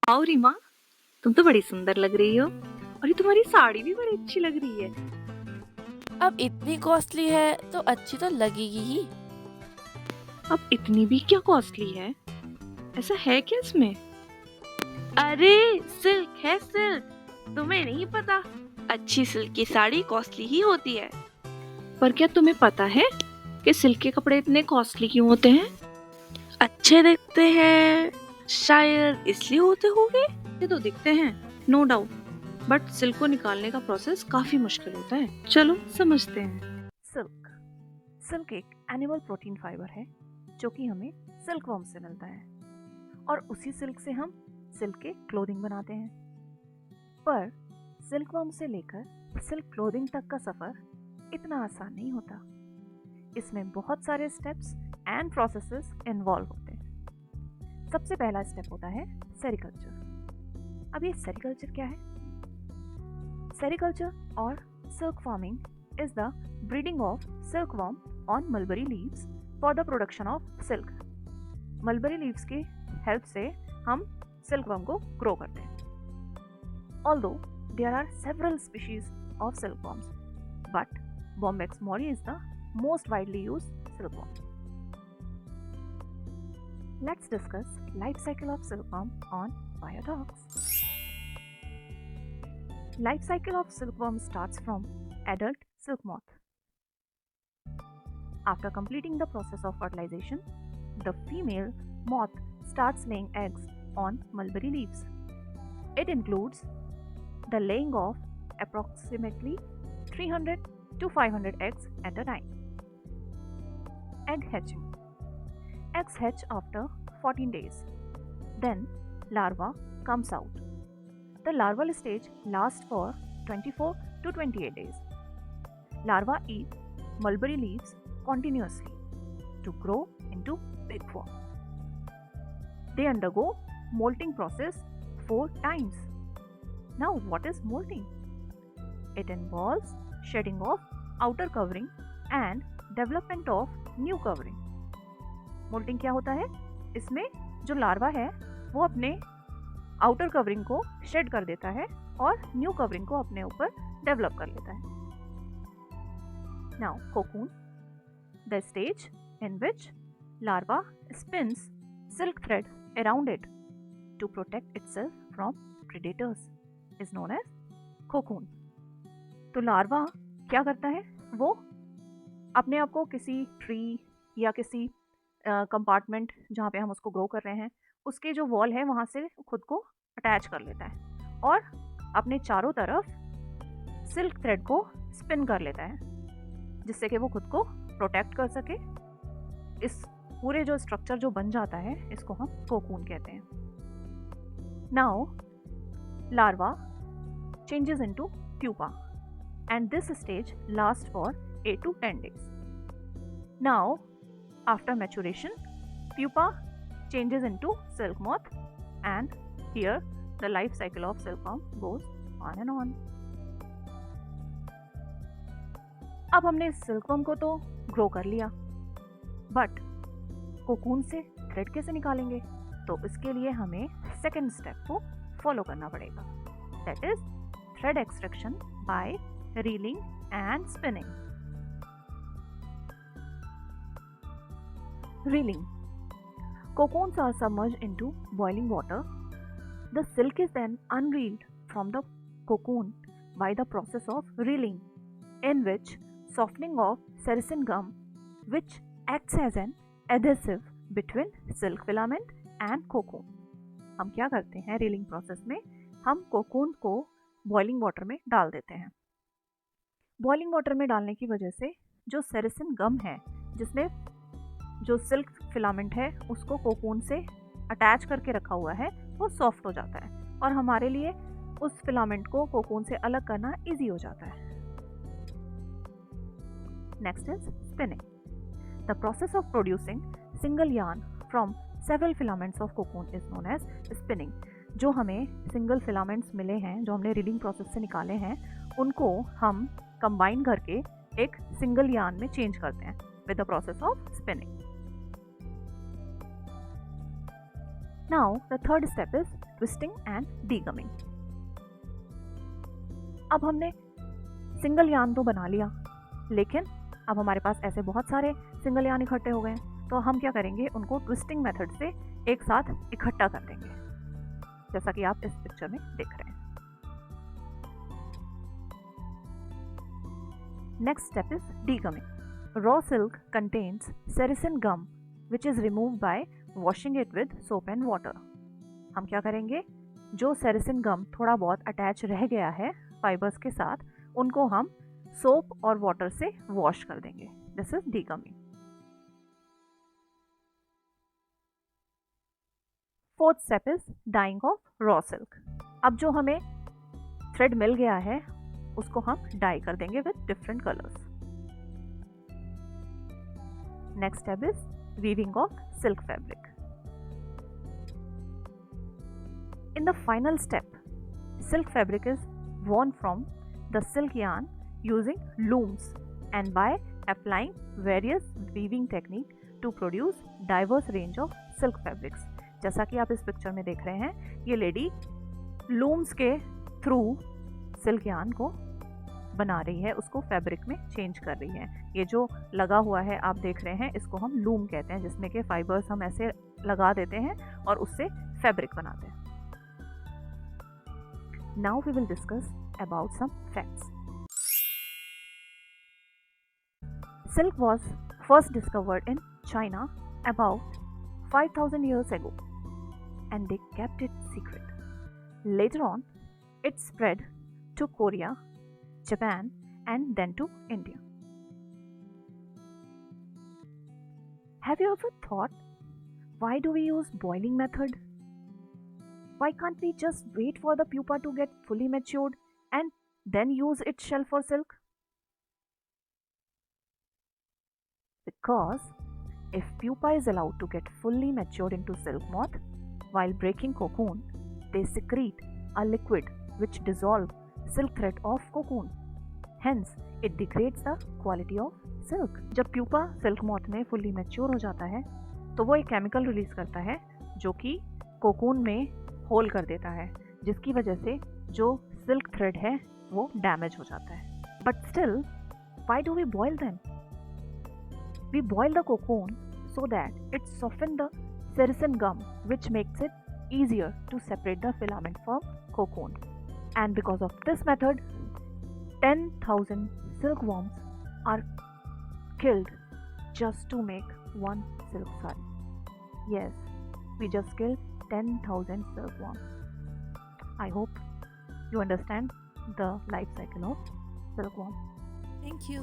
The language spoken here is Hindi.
आओ रीमा, तुम तो बड़ी सुंदर लग रही हो और ये तुम्हारी साड़ी भी बड़ी अच्छी लग रही है। अब इतनी कॉस्टली है तो अच्छी तो लगेगी ही। अब इतनी भी क्या कॉस्टली है? ऐसा है क्या इसमें? अरे सिल्क है सिल्क, तुम्हें नहीं पता? अच्छी सिल्क की साड़ी कॉस्टली ही होती है। पर क्या तुम्हें पता है कि सिल्क के कपड़े इतने कॉस्टली क्यों होते हैं? अच्छे दिखते हैं, शायद इसलिए होते होंगे। ये तो दिखते हैं, नो डाउट, बट सिल्क को निकालने का प्रोसेस काफी मुश्किल होता है। चलो समझते हैं। सिल्क एक एनिमल प्रोटीन फाइबर है जो कि हमें सिल्क वर्म से मिलता है और उसी सिल्क से हम सिल्क के क्लोथिंग बनाते हैं। पर सिल्क वर्म से लेकर सिल्क क्लोथिंग तक का सफ़र इतना आसान नहीं होता। इसमें बहुत सारे स्टेप्स एंड प्रोसेसेस इन्वॉल्व होते हैं। सबसे पहला स्टेप होता है सेरीकल्चर। अब ये सेरीकल्चर क्या है? सेरीकल्चर और silk farming is the breeding of silk worm on mulberry leaves for the production of silk. Mulberry leaves की हेल्प से हम सिल्क वर्म को ग्रो करते हैं। Although there are several species of silkworms, but Bombyx mori is the most widely used silkworm. Let's discuss life cycle of silkworm on BioTalks. Life cycle of silkworm starts from adult silk moth. After completing the process of fertilization, the female moth starts laying eggs on mulberry leaves. It includes the laying of approximately 300 to 500 eggs at a time. Egg hatching. Eggs hatch after 14 days. Then larva comes out. The larval stage lasts for 24 to 28 days. Larvae eat mulberry leaves continuously to grow into big worm. They undergo molting process 4 times. Now, what is molting? It involves shedding of outer covering and development of new covering. Molting क्या होता है? इसमें जो लार्वा है वो अपने आउटर कवरिंग को शेड कर देता है और न्यू कवरिंग को अपने ऊपर डेवलप कर लेता है. Now, cocoon, the stage in which larva spins silk thread around it to protect itself from predators is known as cocoon. तो लार्वा क्या करता है? वो अपने आप को किसी ट्री या किसी कंपार्टमेंट जहाँ पे हम उसको ग्रो कर रहे हैं उसके जो वॉल है वहाँ से खुद को अटैच कर लेता है और अपने चारों तरफ सिल्क थ्रेड को स्पिन कर लेता है जिससे कि वो खुद को प्रोटेक्ट कर सके. इस पूरे जो स्ट्रक्चर जो बन जाता है इसको हम कोकून कहते हैं. Now larva changes into pupa and this stage lasts for 8 to 10 days. Now, after maturation, pupa changes into silk moth and here the life cycle of silkworm goes on and on. अब हमने सिल्कवर्म को तो ग्रो कर लिया, बट कोकून से थ्रेड कैसे निकालेंगे? तो इसके लिए हमें सेकेंड स्टेप को फॉलो करना पड़ेगा. That is thread extraction by reeling and spinning. Reeling. Cocoons are submerged into boiling water. The silk is then unreeled from the cocoon by the process of reeling, in which softening of sericin gum, which acts as an adhesive between silk filament and cocoon. हम क्या करते हैं रीलिंग प्रोसेस में? हम कोकून को बॉइलिंग वाटर में डाल देते हैं. बॉइलिंग वाटर में डालने की वजह से जो सेरिसिन गम है जिसने जो सिल्क फिलामेंट है उसको कोकून से अटैच करके रखा हुआ है वो सॉफ्ट हो जाता है और हमारे लिए उस फिलामेंट को कोकून से अलग करना इजी हो जाता है. Next is spinning. The process of producing single yarn from several filaments of cocoon is known as spinning. जो हमें सिंगल फिलामेंट्स मिले हैं जो हमने रीलिंग प्रोसेस से निकाले हैं उनको हम कंबाइन करके एक सिंगल यार्न में चेंज करते हैं with the process of spinning. Now the third step is twisting and degumming. अब हमने सिंगल यार्न तो बना लिया, लेकिन अब हमारे पास ऐसे बहुत सारे सिंगल यार्न इकट्ठे हो गए, तो हम क्या करेंगे, उनको ट्विस्टिंग मेथड से एक साथ इकट्ठा कर देंगे, जैसा कि आप इस पिक्चर में देख रहे हैं. Next step is degumming. Raw silk contains sericin gum which is removed by washing it with soap and water. हम क्या करेंगे, जो सेरिसिन गम थोड़ा बहुत अटैच रह गया है फाइबर्स के साथ, उनको हम सोप और वाटर से वॉश कर देंगे. This is degumming. Fourth step is dyeing of raw silk. अब जो हमें थ्रेड मिल गया है उसको हम डाई कर देंगे with different colours. Next step is weaving of silk fabric. In the final step, silk fabric is woven from the silk yarn using looms and by applying various weaving technique to produce diverse range of silk fabrics. जैसा कि आप इस पिक्चर में देख रहे हैं, ये लेडी लूम्स के थ्रू सिल्क यार्न को बना रही है, उसको फैब्रिक में चेंज कर रही है. ये जो लगा हुआ है आप देख रहे हैं, इसको हम लूम कहते हैं, जिसमें के फाइबर्स हम ऐसे लगा देते हैं और उससे फैब्रिक बनाते हैं. Now we will discuss about some facts. Silk was first discovered in China about 5,000 years ago and they kept it secret. Later on, it spread to Korea, Japan and then to India. Have you ever thought, why do we use boiling method? Why can't we just wait for the pupa to get fully matured and then use its shell for silk? Because if pupa is allowed to get fully matured into silk moth, while breaking cocoon, they secrete a liquid which dissolves silk thread of cocoon. Hence, it degrades the quality of silk. जब pupa silk moth में fully mature हो जाता है, तो वो एक chemical release करता है जो कि cocoon में होल कर देता है, जिसकी वजह से जो सिल्क थ्रेड है वो डैमेज हो जाता है. But still, why do we boil them? We boil the cocoon so that it softens the sericin gum, which makes it easier to separate the filament from cocoon. And because of this method, 10,000 silkworms are killed just to make one silk sari. Yes, we just killed 10,000 silkworms. I hope you understand the life cycle of silkworm. Thank you.